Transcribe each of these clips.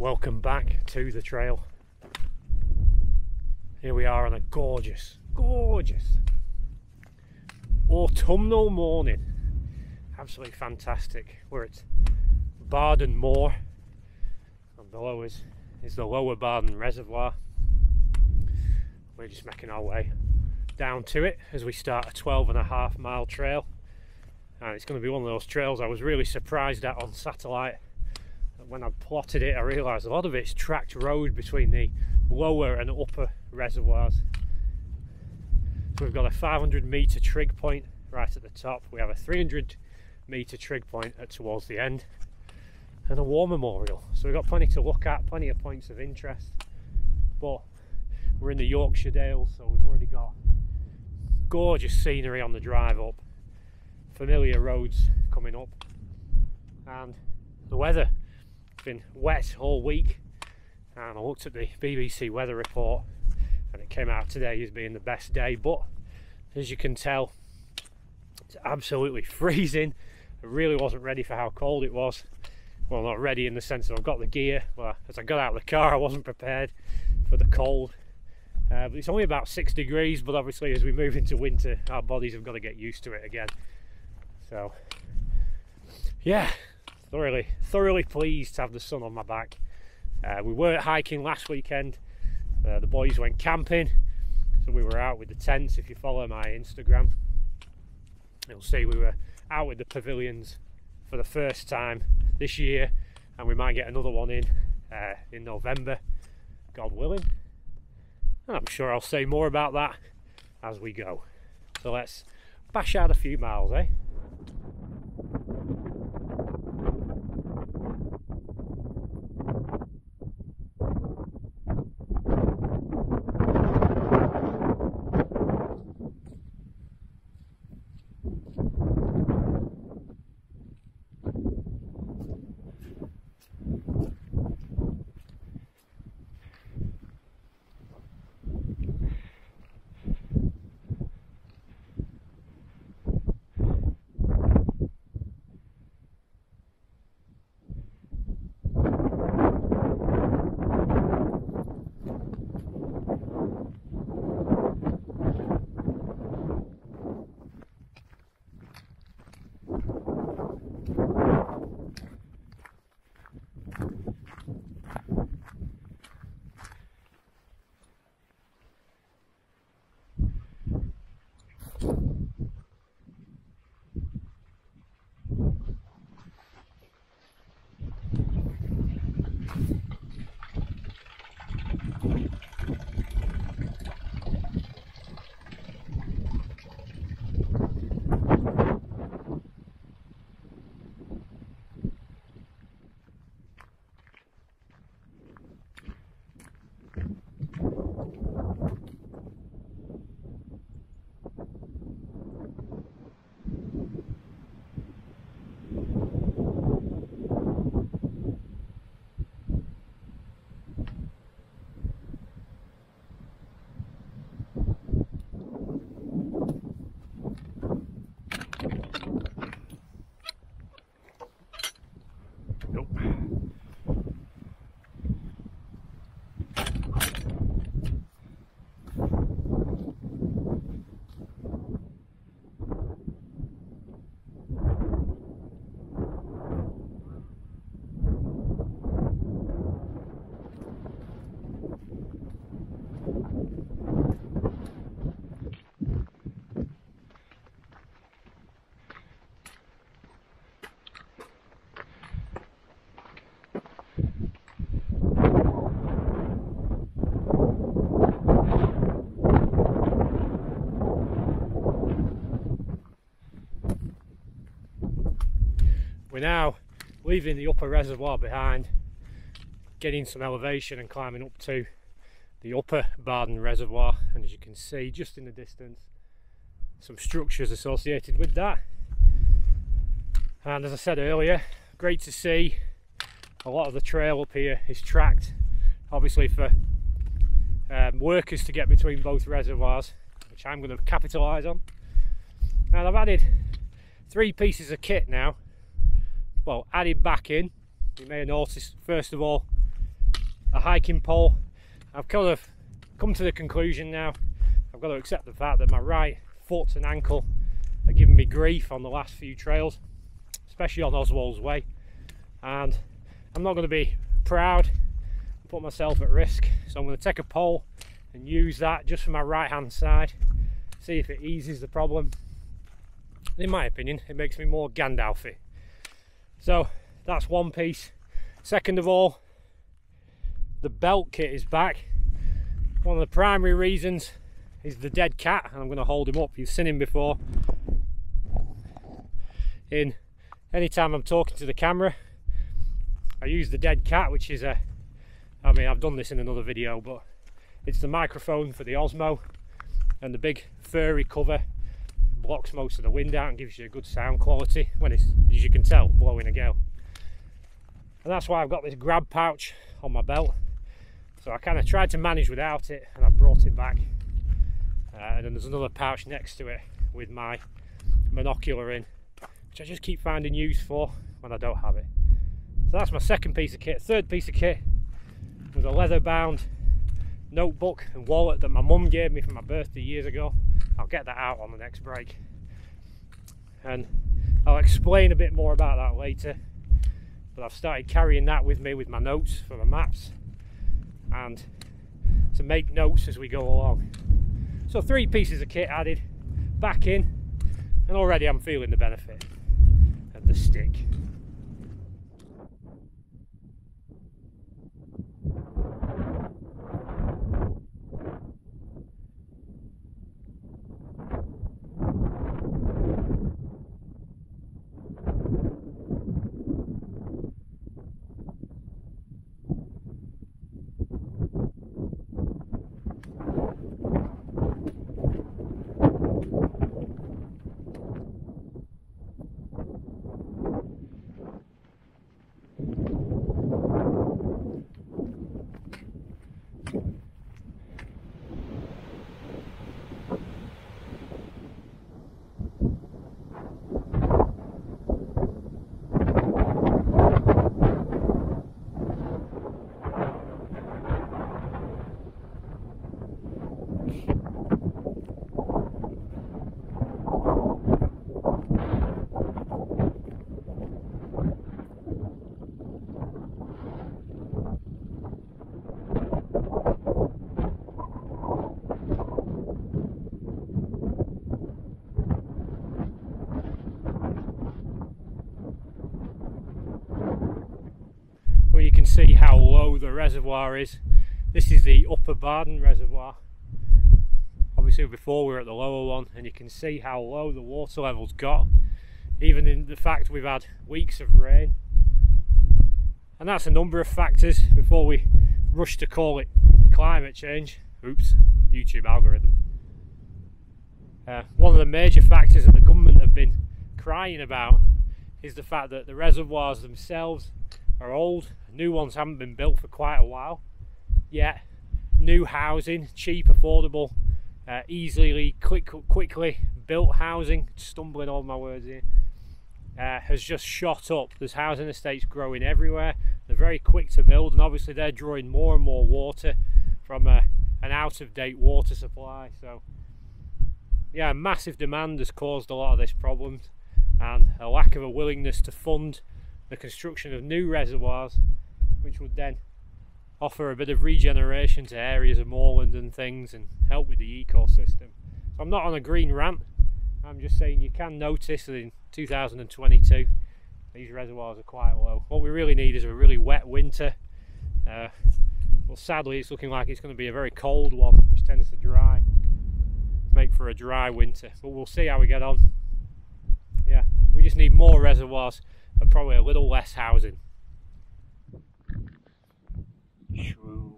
Welcome back to the trail. Here we are on a gorgeous autumnal morning. Absolutely fantastic. We're at Barden Moor, and below us is the lower Barden reservoir. We're just making our way down to it as we start a 12.5 mile trail, and it's going to be one of those trails I was really surprised at on satellite. When I plotted it, I realised a lot of it's tracked road between the lower and upper reservoirs. So we've got a 500 metre trig point right at the top, we have a 300 metre trig point towards the end, and a war memorial. So we've got plenty to look at, plenty of points of interest. But we're in the Yorkshire Dales, so we've already got gorgeous scenery on the drive up, familiar roads coming up, and the weather. Been wet all week, and I looked at the BBC weather report and it came out today as being the best day, but as you can tell, it's absolutely freezing. I really wasn't ready for how cold it was. Well, not ready in the sense that I've got the gear, but as I got out of the car I wasn't prepared for the cold. But it's only about 6 degrees, but obviously as we move into winter our bodies have got to get used to it again. So yeah, thoroughly pleased to have the sun on my back. We were hiking last weekend. The boys went camping, so we were out with the tents. If you follow my Instagram, you'll see we were out with the pavilions for the first time this year, and we might get another one in November, God willing. And I'm sure I'll say more about that as we go. So let's bash out a few miles, eh? We're now leaving the upper reservoir behind, getting some elevation and climbing up to the upper Barden reservoir, and as you can see just in the distance some structures associated with that. And as I said earlier, great to see a lot of the trail up here is tracked, obviously for workers to get between both reservoirs, which I'm going to capitalise on. And I've added 3 pieces of kit now, well, added back in. You may have noticed, first of all, a hiking pole. I've kind of come to the conclusion now, I've got to accept the fact that my right foot and ankle are giving me grief on the last few trails, especially on Oswald's Way, and I'm not going to be proud, put myself at risk, so I'm going to take a pole and use that just for my right hand side, see if it eases the problem. In my opinion, it makes me more Gandalfy. So that's one piece. Second of all, the belt kit is back. One of the primary reasons is the dead cat, and I'm going to hold him up. You've seen him before. Anytime I'm talking to the camera, I use the dead cat, which is I've done this in another video, but it's the microphone for the Osmo, and the big furry cover blocks most of the wind out and gives you a good sound quality when it's, as you can tell, blowing a gale. And that's why I've got this grab pouch on my belt. So I kind of tried to manage without it, and I brought it back. And then there's another pouch next to it with my monocular in, which I just keep finding use for when I don't have it. So that's my second piece of kit. Third piece of kit was a leather bound notebook and wallet that my mum gave me for my birthday years ago. I'll get that out on the next break, and I'll explain a bit more about that later. But I've started carrying that with me with my notes for my maps and to make notes as we go along. So 3 pieces of kit added, back in, and already I'm feeling the benefit of the stick. You can see how low the reservoir is. This is the upper Barden reservoir. Obviously before we were at the lower one, and you can see how low the water levels got, even in the fact we've had weeks of rain. And that's a number of factors before we rush to call it climate change. Oops, YouTube algorithm. One of the major factors that the government have been crying about is the fact that the reservoirs themselves are old. New ones haven't been built for quite a while, yet new housing, cheap, affordable, quickly built housing, stumbling over my words here, has just shot up. There's housing estates growing everywhere. They're very quick to build, and obviously they're drawing more and more water from an out-of-date water supply. So yeah, massive demand has caused a lot of this problem, and a lack of a willingness to fund the construction of new reservoirs, which would then offer a bit of regeneration to areas of moorland and things and help with the ecosystem. So I'm not on a green rant, I'm just saying you can notice that in 2022 these reservoirs are quite low. What we really need is a really wet winter. Well, sadly it's looking like it's going to be a very cold one, which tends to make for a dry winter, but we'll see how we get on. Yeah, we just need more reservoirs and probably a little less housing. Shrooms.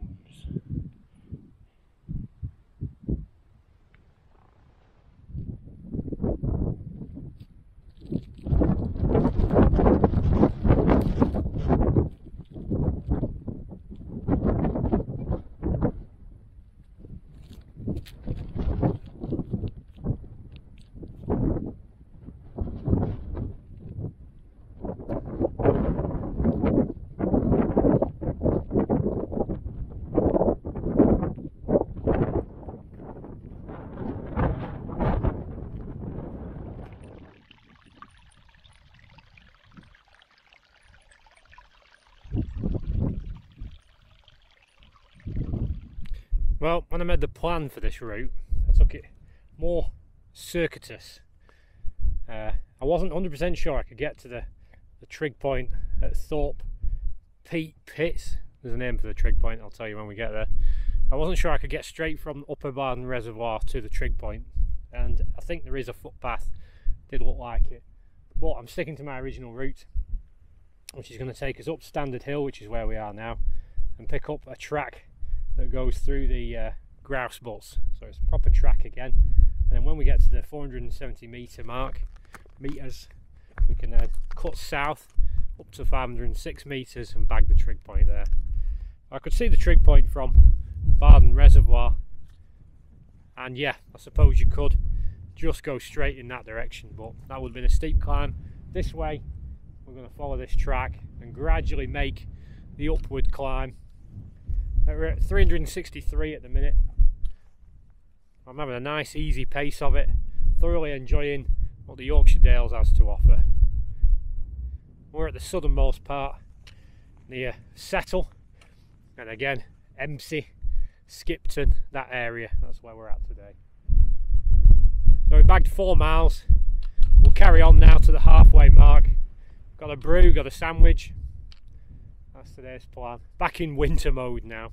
Well, when I made the plan for this route, I took it more circuitous. I wasn't 100% sure I could get to the trig point at Thorpe Pits. There's a name for the trig point, I'll tell you when we get there. I wasn't sure I could get straight from Upper Barden Reservoir to the trig point, and I think there is a footpath, did look like it. But I'm sticking to my original route, which is going to take us up Standard Hill, which is where we are now, and pick up a track that goes through the grouse butts. So it's a proper track again, and then when we get to the 470 metre mark, we can cut south up to 506 metres and bag the trig point there. I could see the trig point from Barden Reservoir, and yeah, I suppose you could just go straight in that direction, but that would have been a steep climb. This way we're going to follow this track and gradually make the upward climb. We're at 363 at the minute. I'm having a nice easy pace of it, thoroughly enjoying what the Yorkshire Dales has to offer. We're at the southernmost part near Settle, and again Empsey, Skipton, that area, that's where we're at today. So we bagged 4 miles. We'll carry on now to the halfway mark. Got a brew, got a sandwich. That's today's plan. Back in winter mode now.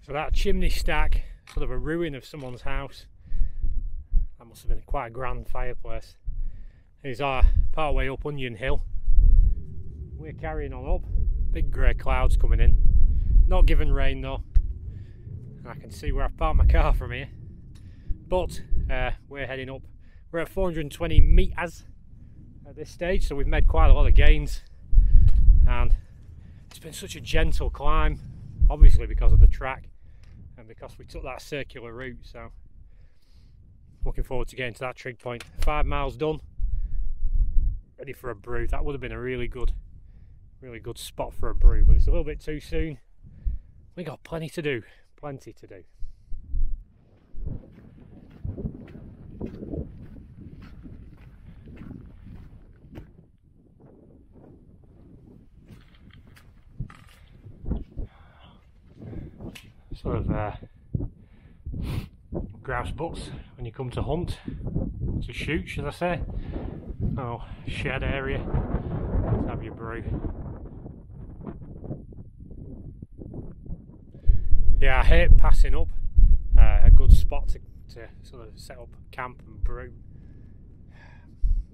So that chimney stack, sort of a ruin of someone's house, that must have been quite a grand fireplace, is our part way up Onion Hill. We're carrying on up, big grey clouds coming in, not giving rain though, and I can see where I've parked my car from here, but we're heading up. We're at 420 metres at this stage, so we've made quite a lot of gains, and it's been such a gentle climb, obviously because of the track and because we took that circular route. So looking forward to getting to that trig point. 5 miles done, ready for a brew. That would have been a really good spot for a brew, but it's a little bit too soon. We got plenty to do, plenty to do. Sort of grouse butts when you come to hunt, to shoot should I say. Oh, shed area, let's have your brew. Yeah, I hate passing up a good spot to sort of set up camp and brew.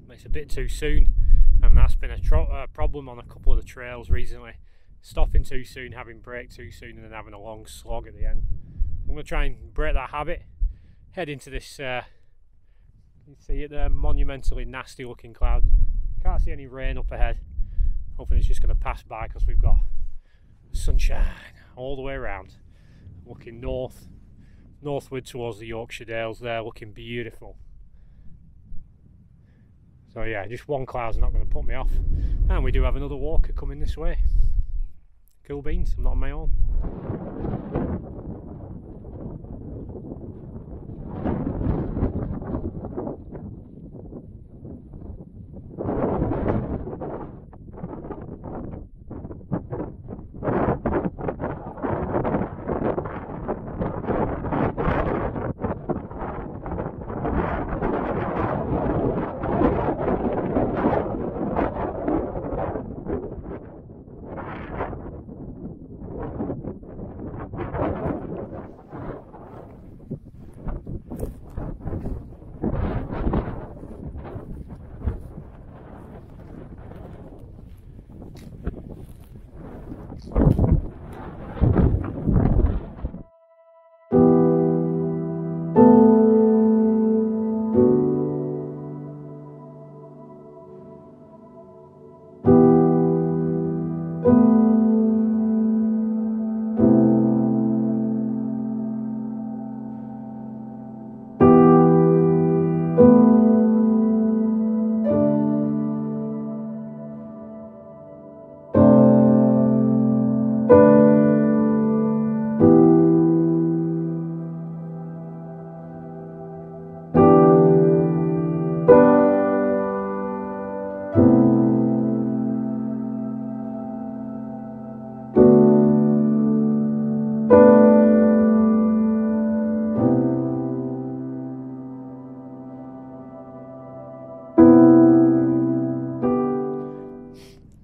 It's a bit too soon, and that's been a problem on a couple of the trails recently. Stopping too soon, having break too soon, and then having a long slog at the end. I'm going to try and break that habit, head into this, you see it there, monumentally nasty looking cloud. Can't see any rain up ahead. Hopefully it's just going to pass by because we've got sunshine all the way around. Looking northward towards the Yorkshire Dales there, looking beautiful. So yeah, just one cloud's not going to put me off. And we do have another walker coming this way. Cool beans, I'm not on my own.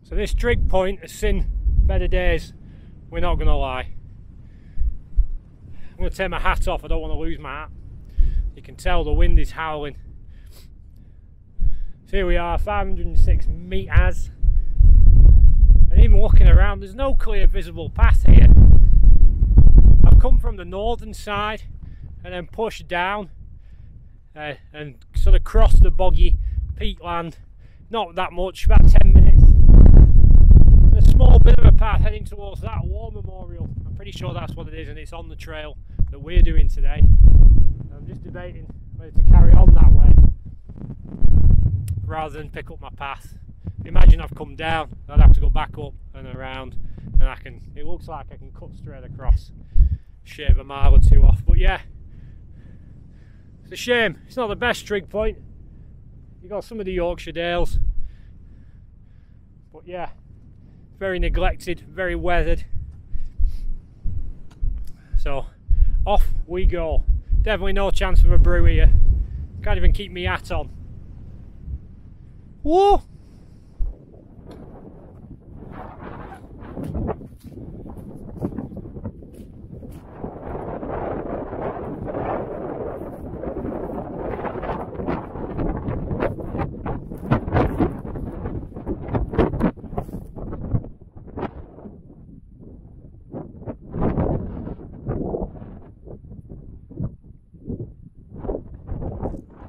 So this trig point has seen better days, we're not going to lie. I'm going to take my hat off, I don't want to lose my hat. You can tell the wind is howling. So here we are, 506 metres. And even looking around, there's no clear visible path here. I've come from the northern side and then pushed down and sort of crossed the boggy peatland. Not that much, about 10 minutes. There's a small bit of a path heading towards that war memorial. I'm pretty sure that's what it is, and it's on the trail that we're doing today. I'm just debating whether to carry on that way rather than pick up my path. Imagine I've come down, I'd have to go back up and around, and it looks like I can cut straight across, shave a mile or two off. But yeah, it's a shame, it's not the best trig point. You got some of the Yorkshire Dales, but yeah, very neglected, very weathered. So off we go. Definitely no chance of a brew here. Can't even keep my hat on. Whoa!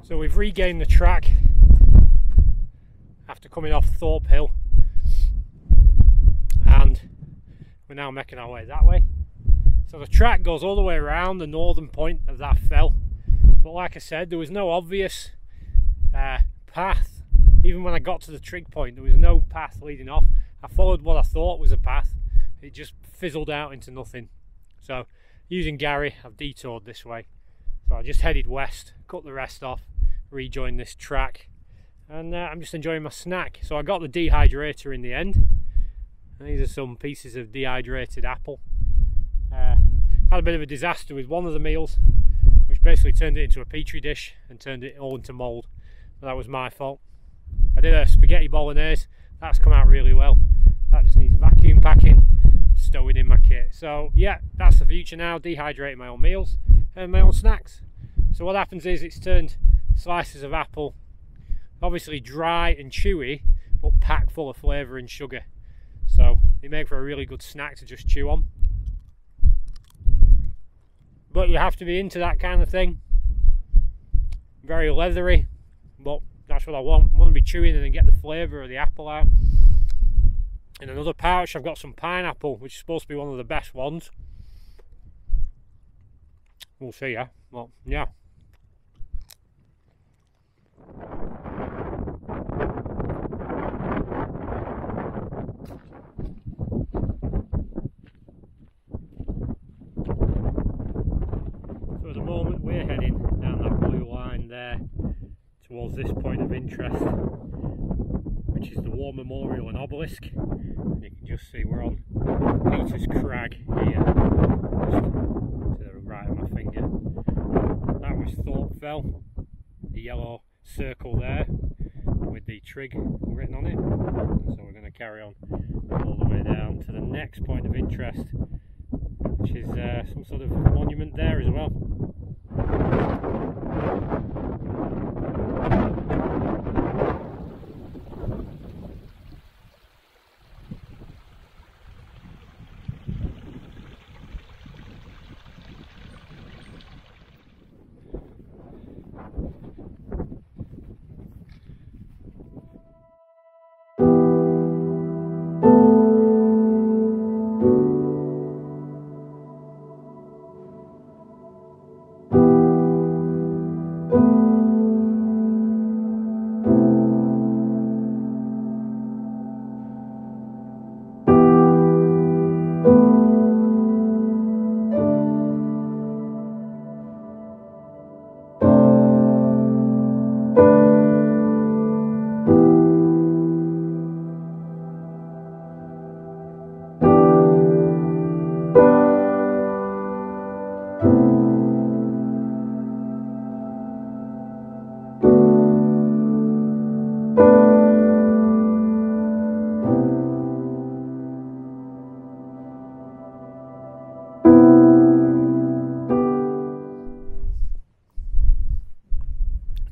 So we've regained the track after coming off Thorpe Hill, and we're now making our way that way. So the track goes all the way around the northern point of that fell, but like I said, there was no obvious path. Even when I got to the trig point, there was no path leading off. I followed what I thought was a path, it just fizzled out into nothing. So using Gary, I've detoured this way. So I just headed west, cut the rest off, rejoined this track, and I'm just enjoying my snack. So I got the dehydrator in the end, and these are some pieces of dehydrated apple. Had a bit of a disaster with one of the meals, which basically turned it into a petri dish and turned it all into mould. That was my fault. I did a spaghetti bolognese, that's come out really well. That just needs vacuum packing, stowing in my kit. So yeah, that's the future now, dehydrating my own meals and my own snacks. So what happens is it's turned slices of apple, obviously dry and chewy, but packed full of flavour and sugar. So they make for a really good snack to just chew on. But you have to be into that kind of thing. Very leathery, but that's what I want. I want to be chewing and then get the flavour of the apple out. In another pouch I've got some pineapple, which is supposed to be one of the best ones. We'll see, yeah. Well, yeah. So at the moment we're heading down that blue line there towards this point of interest, which is the War Memorial and Obelisk. And you can just see we're on Peter's Crag here, just to the right of my finger. That was Thorpe Fell, the yellow circle there with the trig written on it. And so we're going to carry on all the way down to the next point of interest, which is some sort of monument there as well.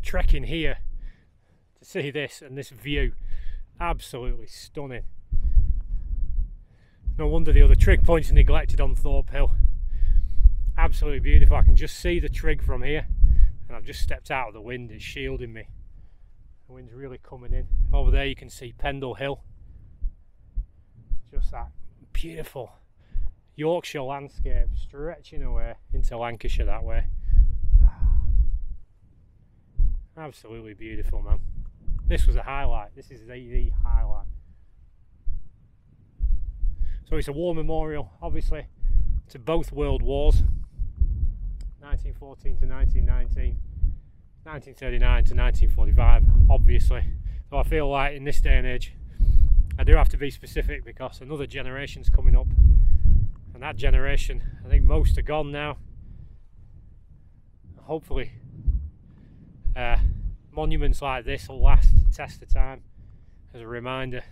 trekking here to see this and this view. Absolutely stunning. No wonder the other trig points are neglected on Thorpe Hill. Absolutely beautiful. I can just see the trig from here, and I've just stepped out of the wind. It's shielding me. The wind's really coming in. Over there you can see Pendle Hill. Just that beautiful Yorkshire landscape stretching away into Lancashire that way. Absolutely beautiful, man. This was a highlight. This is the highlight. So it's a war memorial, obviously, to both world wars, 1914 to 1919, 1939 to 1945, obviously. So I feel like in this day and age, I do have to be specific because another generation's coming up, and that generation, I think most are gone now. Hopefully, monuments like this will last the test of time as a reminder.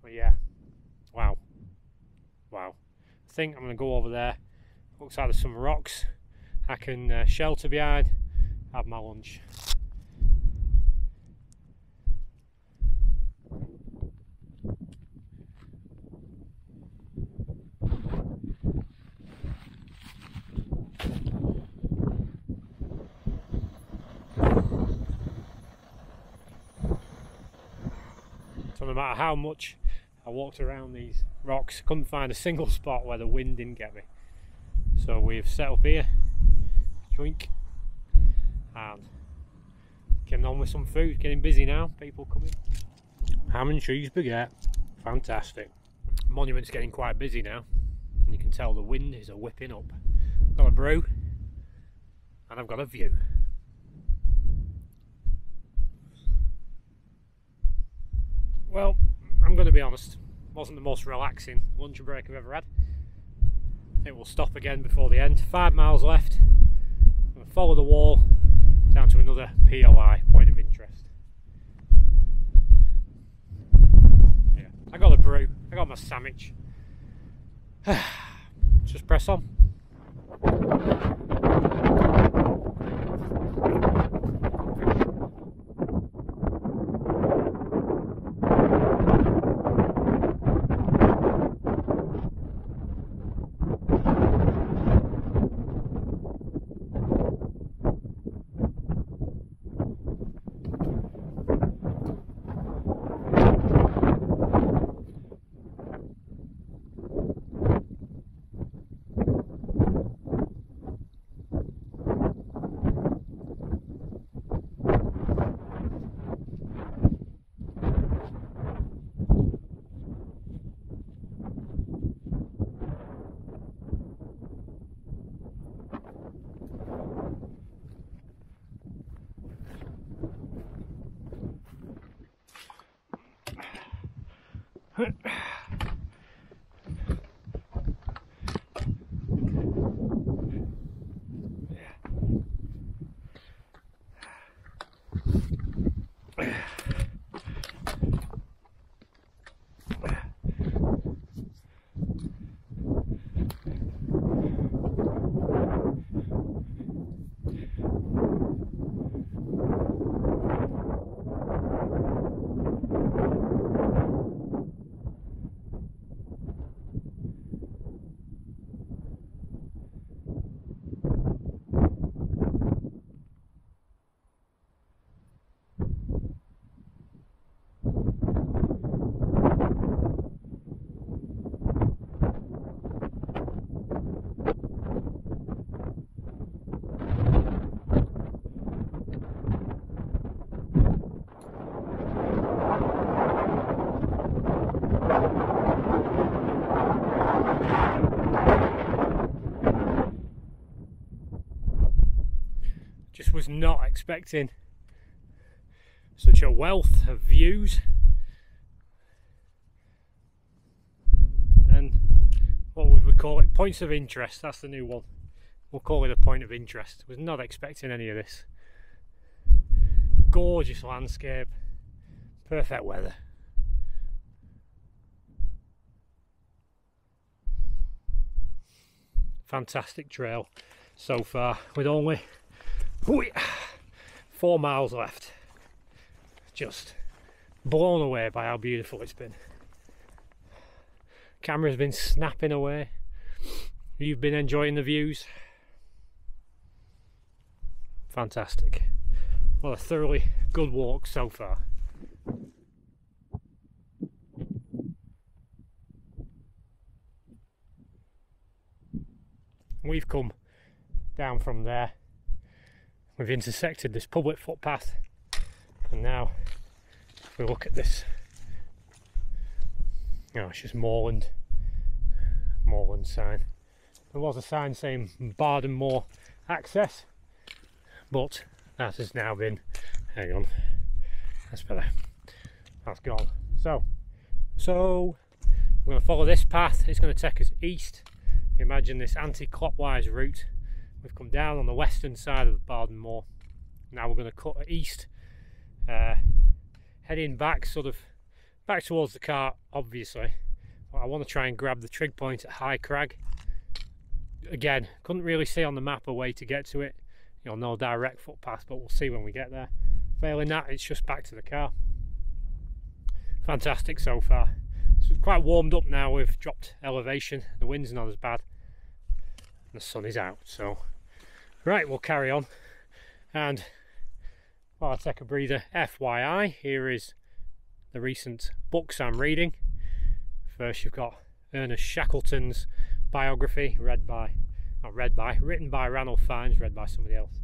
But yeah, wow. I think I'm going to go over there. Looks like there's some rocks I can shelter behind, have my lunch. So no matter how much I walked around these rocks, couldn't find a single spot where the wind didn't get me. So we've set up here, drink, and getting on with some food. Getting busy now, people coming. Ham and cheese baguette, fantastic. Monument's getting quite busy now, and you can tell the wind is a whipping up. I've got a brew, and I've got a view. Well, I'm going to be honest, wasn't the most relaxing lunch break I've ever had. It will stop again before the end. 5 miles left. I'm going to follow the wall down to another POI, point of interest. Yeah, I got a brew, I got my sandwich. Just press on. Just was not expecting such a wealth of views, and what would we call it? Points of interest. That's the new one. We'll call it a point of interest. Was not expecting any of this. Gorgeous landscape, perfect weather. Fantastic trail. so far, with only 4 miles left. Just blown away by how beautiful it's been. Camera's been snapping away. You've been enjoying the views. Fantastic. Well, a thoroughly good walk so far. We've come down from there. We've intersected this public footpath, and now if we look at this, it's just moorland sign. There was a sign saying Barden Moor access, but that has now been, hang on, that's better, that's gone. So we're going to follow this path. It's going to take us east. Imagine this anti-clockwise route. We've come down on the western side of Barden Moor. Now we're going to cut east, heading back towards the car, obviously. But I want to try and grab the trig point at High Crag. Again, couldn't really see on the map a way to get to it. No direct footpath, but we'll see when we get there. Failing that, it's just back to the car. Fantastic so far. It's quite warmed up now. We've dropped elevation. The wind's not as bad. The sun is out, so right, we'll carry on. And while I take a breather, FYI, here is the recent books I'm reading. First, you've got Ernest Shackleton's biography, written by Ranulph Fiennes, read by somebody else.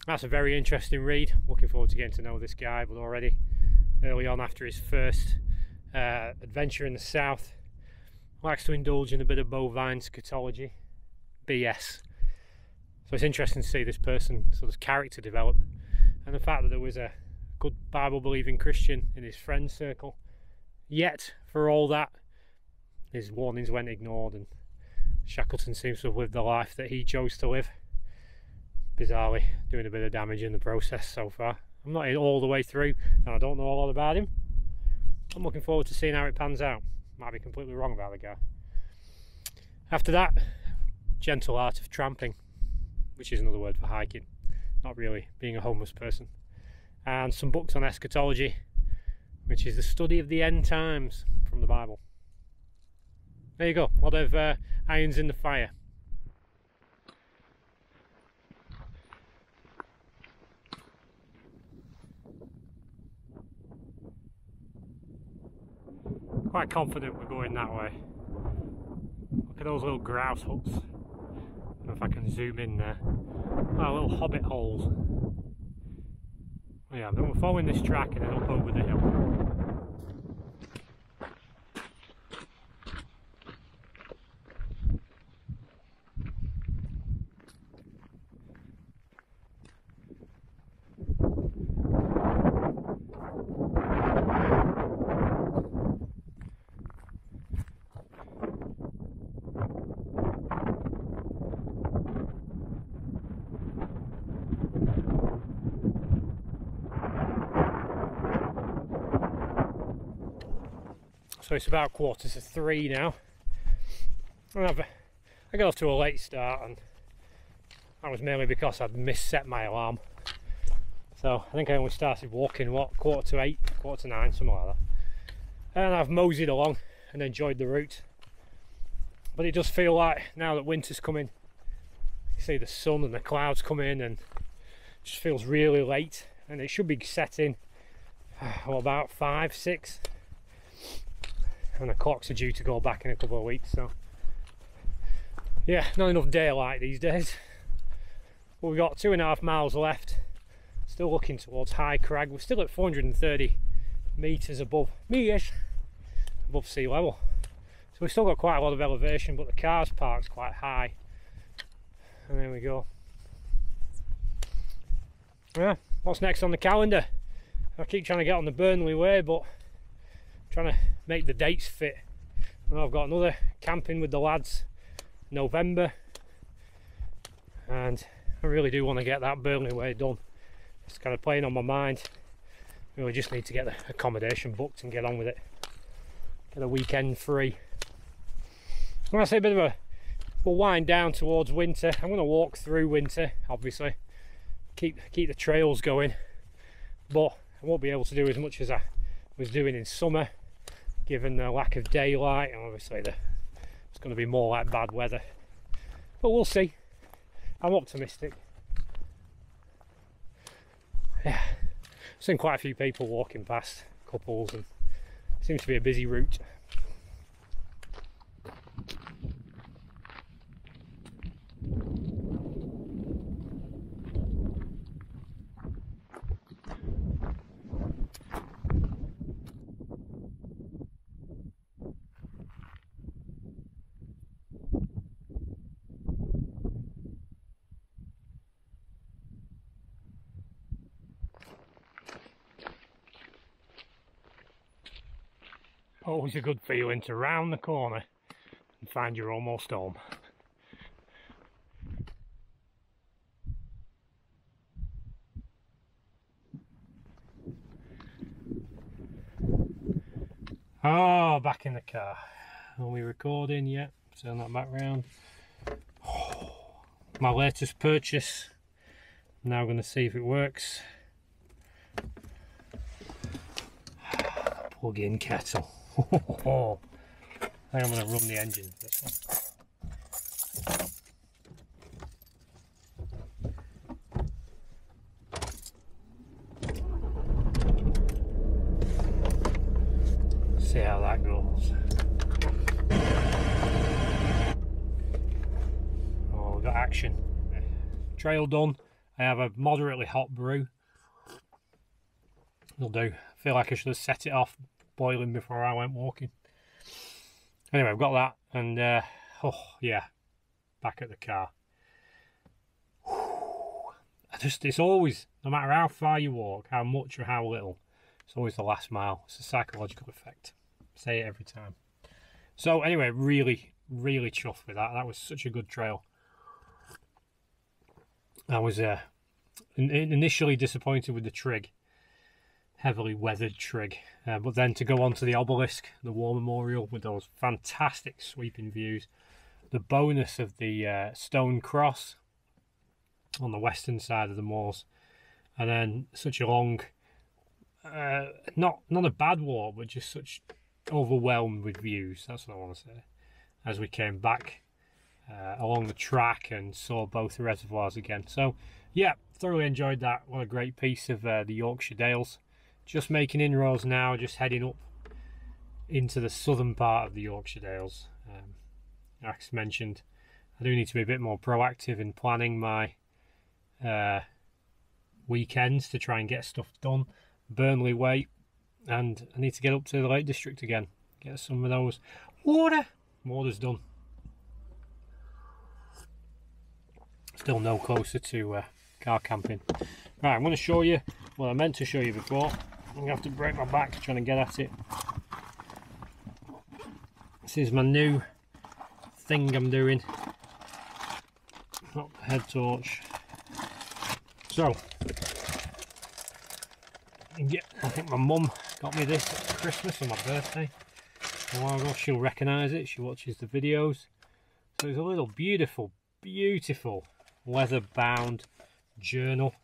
That's a very interesting read. Looking forward to getting to know this guy, but already early on, after his first adventure in the south, likes to indulge in a bit of bovine scatology. BS. So it's interesting to see this person sort of character develop, and the fact that there was a good Bible believing Christian in his friend circle, yet for all that his warnings went ignored, and Shackleton seems to have lived the life that he chose to live, bizarrely doing a bit of damage in the process so far. I'm not in all the way through and I don't know a lot about him. I'm looking forward to seeing how it pans out. Might be completely wrong about the guy. After that, gentle art of tramping, which is another word for hiking, not really being a homeless person, and some books on eschatology, which is the study of the end times from the Bible. There you go, a lot of irons in the fire. Quite confident we're going that way. Look at those little grouse huts. I don't know if I can zoom in there. Oh, little hobbit holes. Yeah, then we're following this track and then up over the hill. So it's about 2:45 now. I got off to a late start, and that was mainly because I'd misset my alarm. So I think I only started walking, 8:15, 8:45, something like that. And I've moseyed along and enjoyed the route. But it does feel like now that winter's coming, you see the sun and the clouds come in, and it just feels really late. And it should be setting about 5, 6. And the clocks are due to go back in a couple of weeks, so yeah, not enough daylight these days. But we've got 2.5 miles left, still looking towards High Crag. We're still at 430 metres above sea level, so we've still got quite a lot of elevation, but the car's parked quite high. And there we go. Yeah, what's next on the calendar? I keep trying to get on the Burnley way, but trying to make the dates fit. And I've got another camping with the lads November, and I really do want to get that Burnley way done. It's kind of playing on my mind. Really just need to get the accommodation booked and get on with it. Get a weekend free. When I say a bit of a we'll wind down towards winter. I'm going to walk through winter, obviously, keep the trails going, but I won't be able to do as much as I was doing in summer, given the lack of daylight, and obviously it's going to be more like bad weather. But we'll see. I'm optimistic. Yeah, I've seen quite a few people walking past, couples, and it seems to be a busy route. Always a good feeling to round the corner and find you're almost home. Oh, back in the car. Are we recording yet? Turn that back round. Oh, my latest purchase. I'm now going to see if it works. Plug-in kettle. I think I'm going to run the engine for this one. See how that goes. Oh, we've got action. Trail done. I have a moderately hot brew. It'll do. I feel like I should have set it off boiling before I went walking. Anyway, I've got that, and oh yeah, back at the car. It's always, no matter how far you walk, how much or how little, it's always the last mile. It's a psychological effect. Say it every time. So anyway, really chuffed with that. That was such a good trail. I was initially disappointed with the trig. Heavily weathered trig, but then to go on to the obelisk, the war memorial, with those fantastic sweeping views, the bonus of the stone cross on the western side of the moors, and then such a long, not a bad walk, but just such overwhelmed with views. That's what I want to say. As we came back along the track and saw both the reservoirs again. So yeah, thoroughly enjoyed that. What a great piece of the Yorkshire Dales. Just making inroads now, just heading up into the southern part of the Yorkshire Dales. As mentioned, I do need to be a bit more proactive in planning my weekends to try and get stuff done. Burnley way, and I need to get up to the Lake District again, get some of those water's done. Still no closer to car camping. Right, I'm going to show you what I meant to show you before. I'm going to have to break my back trying to get at it. This is my new thing I'm doing. Not the head torch. So, I think my mum got me this at Christmas on my birthday a while ago. She'll recognise it, she watches the videos. So it's a little beautiful leather bound journal,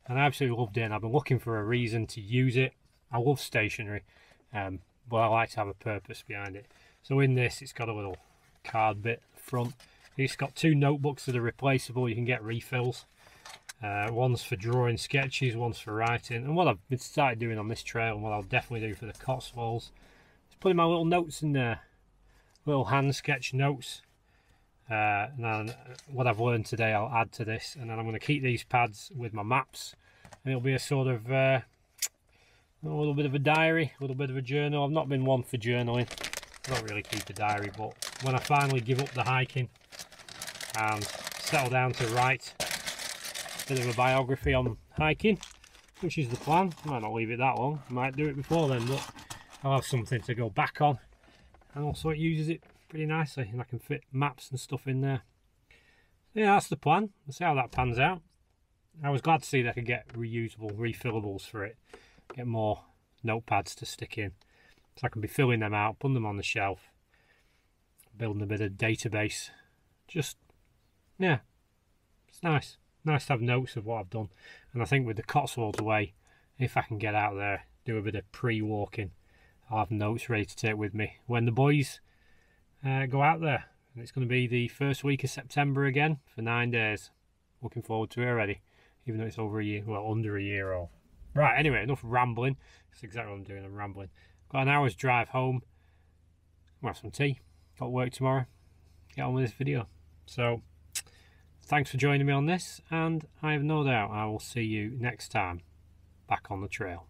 and I absolutely loved it, and I've been looking for a reason to use it. I love stationery, but I like to have a purpose behind it. So in this, it's got a little card bit at the front. It's got two notebooks that are replaceable. You can get refills. One's for drawing sketches, one's for writing. And what I've been started doing on this trail, and what I'll definitely do for the Cotswolds, is putting my little notes in there, little hand sketch notes. And then what I've learned today I'll add to this, and then I'm going to keep these pads with my maps, and it'll be a sort of a little bit of a diary, a little bit of a journal. I've not been one for journaling. I don't really keep a diary, but when I finally give up the hiking and settle down to write a bit of a biography on hiking, which is the plan. I might not leave it that long, I might do it before then, but I'll have something to go back on, and also it uses it pretty nicely, and I can fit maps and stuff in there. Yeah, that's the plan. We'll see how that pans out. I was glad to see that I could get reusable, refillables for it, get more notepads to stick in, so I can be filling them out, putting them on the shelf, building a bit of database just, yeah, it's nice. Nice to have notes of what I've done. And I think with the Cotswolds away, if I can get out there, do a bit of pre-walking, I'll have notes ready to take with me when the boys go out there. And it's going to be the first week of September again for 9 days. Looking forward to it already, even though it's over a year, well, under a year old. Right, anyway, enough rambling. That's exactly what I'm doing, I'm rambling. Got an hour's drive home. We'll have some tea. Got work tomorrow. Get on with this video. So, thanks for joining me on this, and I have no doubt I will see you next time back on the trail.